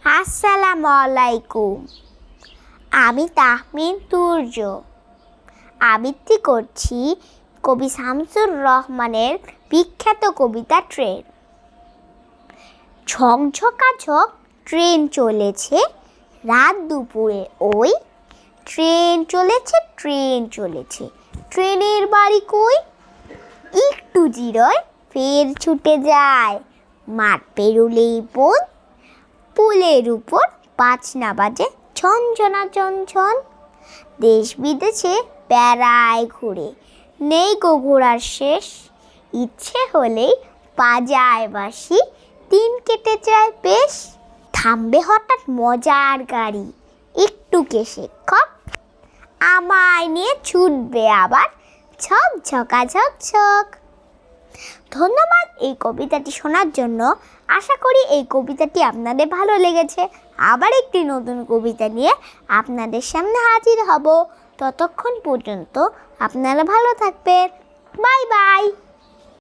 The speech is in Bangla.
আসসালামু আলাইকুম। আমি তাহমিন তুর্য আবৃত্তি করছি কবি শামসুর রহমানের বিখ্যাত কবিতা ট্রেন। ঝকঝকাঝক ট্রেন চলেছে রাত দুপুরে, ওই ট্রেন চলেছে, ট্রেনের বাড়ি কই? একটু জিরোয় ফের ছুটে যায়, মাঠ পেরুলেই বন, পুলের উপর বাজনা বাজে ঝনঝনা ঝনঝন। দেশ বিদেশে বেড়ায় ঘুরে, নেই গো ঘোরার শেষ, ইচ্ছে হলেই বাজায় বাঁশি, দিন কেটে যায় বেশ। থামবে হঠাৎ মজার গাড়ি, একটু শিক্ষক আমায় নিয়ে ছুটবে আবার ঝকঝকা ঝকঝক। ধন্যবাদ এই কবিতাটি শোনার জন্য। আশা করি এই কবিতাটি আপনাদের ভালো লেগেছে। আবার একটি নতুন কবিতা নিয়ে আপনাদের সামনে হাজির হব। ততক্ষণ পর্যন্ত আপনারা ভালো থাকবেন। Bye bye.